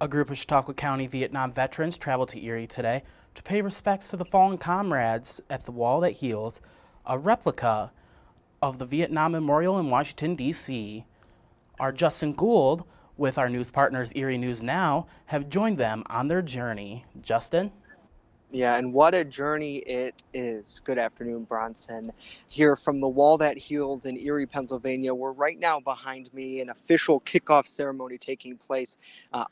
A group of Chautauqua County Vietnam veterans traveled to Erie today to pay respects to the fallen comrades at the Wall That Heals, a replica of the Vietnam Memorial in Washington, D.C. Our Justin Gould, with our news partners WNY News Now, have joined them on their journey. Justin? Yeah, and what a journey it is. Good afternoon, Bronson. Here from the Wall That Heals in Erie, Pennsylvania, where right now behind me an official kickoff ceremony taking place,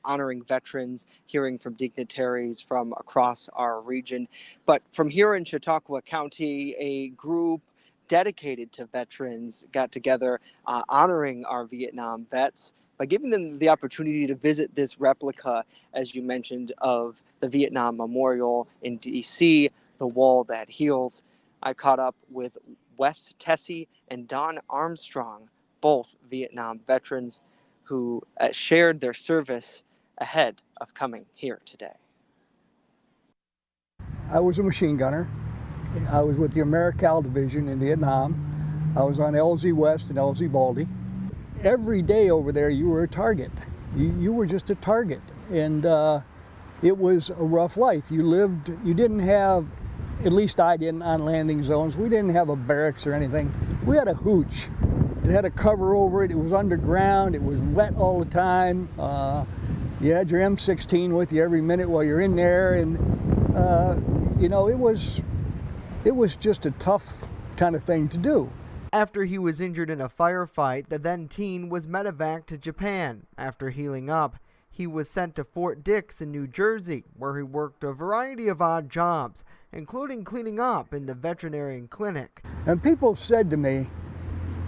honoring veterans, hearing from dignitaries from across our region. But from here in Chautauqua County, a group dedicated to veterans got together, honoring our Vietnam vets by giving them the opportunity to visit this replica, as you mentioned, of the Vietnam Memorial in D.C., the Wall That Heals. I caught up with Wes Tessie and Don Armstrong, both Vietnam veterans who shared their service ahead of coming here today. I was a machine gunner. I was with the AmeriCal Division in Vietnam. I was on LZ West and LZ Baldy. Every day over there you were a target. You were just a target, and it was a rough life. You didn't have, at least I didn't, on landing zones. We didn't have a barracks or anything. We had a hooch. It had a cover over it. It was underground. It was wet all the time. You had your M16 with you every minute while you're in there, and it was just a tough kind of thing to do. After he was injured in a firefight, the then teen was medevaced to Japan. After healing up, he was sent to Fort Dix in New Jersey, where he worked a variety of odd jobs, including cleaning up in the veterinarian clinic. And people said to me,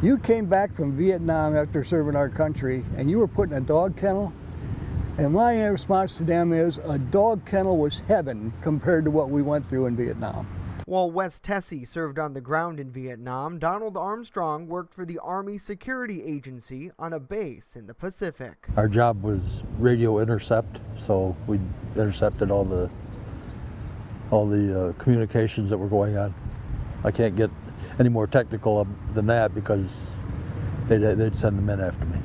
you came back from Vietnam after serving our country, and you were put in a dog kennel? And my response to them is, a dog kennel was heaven compared to what we went through in Vietnam. While Wes Tessie served on the ground in Vietnam, Donald Armstrong worked for the Army Security Agency on a base in the Pacific. Our job was radio intercept, so we intercepted all the communications that were going on. I can't get any more technical than that because they'd send them in after me.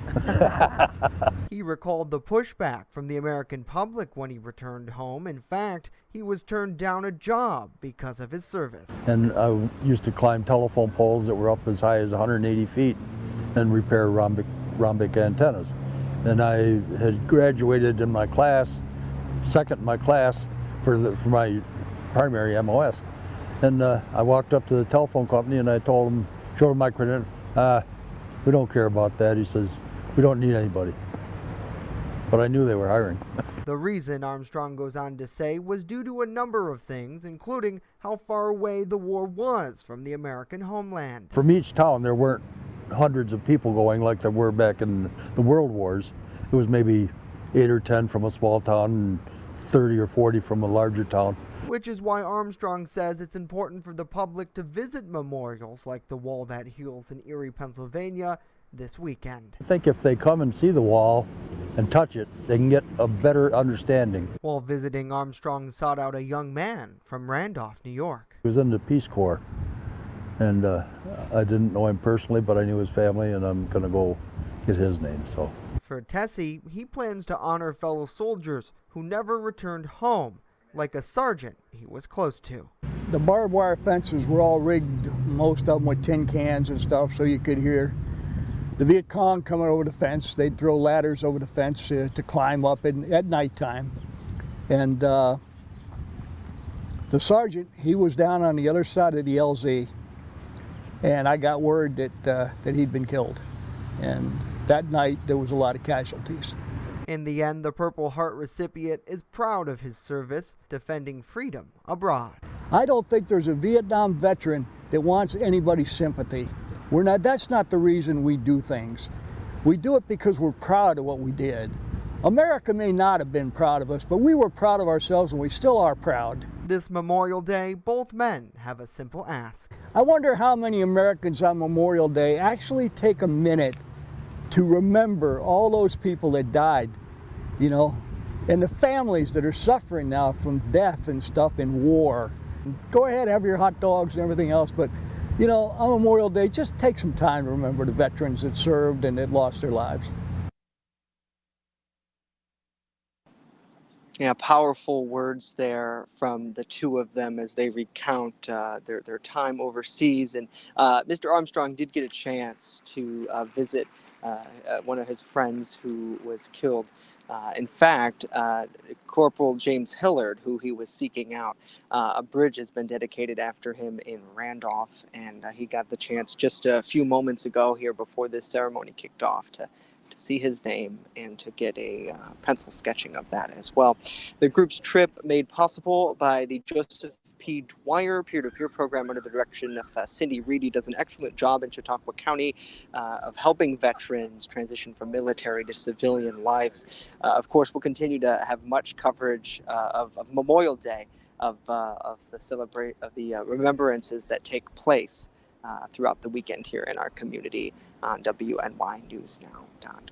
He recalled the pushback from the American public when he returned home. In fact, he was turned down a job because of his service. And I used to climb telephone poles that were up as high as 180 feet and repair rhombic antennas. And I had graduated in my class, second in my class for my primary MOS. And I walked up to the telephone company and I told him, showed him my credentials. We don't care about that. He says, we don't need anybody. But I knew they were hiring. The reason, Armstrong goes on to say, was due to a number of things, including how far away the war was from the American homeland. From each town, there weren't hundreds of people going like there were back in the World Wars. It was maybe 8 or 10 from a small town and 30 or 40 from a larger town. Which is why Armstrong says it's important for the public to visit memorials like the Wall That Heals in Erie, Pennsylvania this weekend. I think if they come and see the wall and touch it, they can get a better understanding. While visiting, Armstrong sought out a young man from Randolph, New York. He was in the Peace Corps, and I didn't know him personally, but I knew his family, and I'm going to go get his name. So, for Tessie, he plans to honor fellow soldiers who never returned home, like a sergeant he was close to. The barbed wire fences were all rigged, most of them with tin cans and stuff, so you could hear the Viet Cong coming over the fence. They'd throw ladders over the fence to climb up at nighttime. And the sergeant, he was down on the other side of the LZ, and I got word that he'd been killed. And that night there was a lot of casualties. In the end, the Purple Heart recipient is proud of his service, defending freedom abroad. I don't think there's a Vietnam veteran that wants anybody's sympathy. That's not the reason we do things. We do it because we're proud of what we did. America may not have been proud of us, but we were proud of ourselves, and we still are proud. This Memorial Day, both men have a simple ask. I wonder how many Americans on Memorial Day actually take a minute to remember all those people that died, and the families that are suffering now from death and stuff in war. Go ahead, have your hot dogs and everything else, but on Memorial Day, just take some time to remember the veterans that served and that lost their lives. Yeah, powerful words there from the two of them as they recount their time overseas. And Mr. Armstrong did get a chance to visit one of his friends who was killed. In fact, Corporal James Hillard, who he was seeking out, a bridge has been dedicated after him in Randolph, and he got the chance just a few moments ago here before this ceremony kicked off to see his name and to get a pencil sketching of that as well. The group's trip made possible by the Joseph P. Dwyer peer-to-peer program under the direction of Cindy Reedy. Does an excellent job in Chautauqua County of helping veterans transition from military to civilian lives. Of course, we'll continue to have much coverage of Memorial Day, of the remembrances that take place throughout the weekend here in our community on WNYNewsNow.com.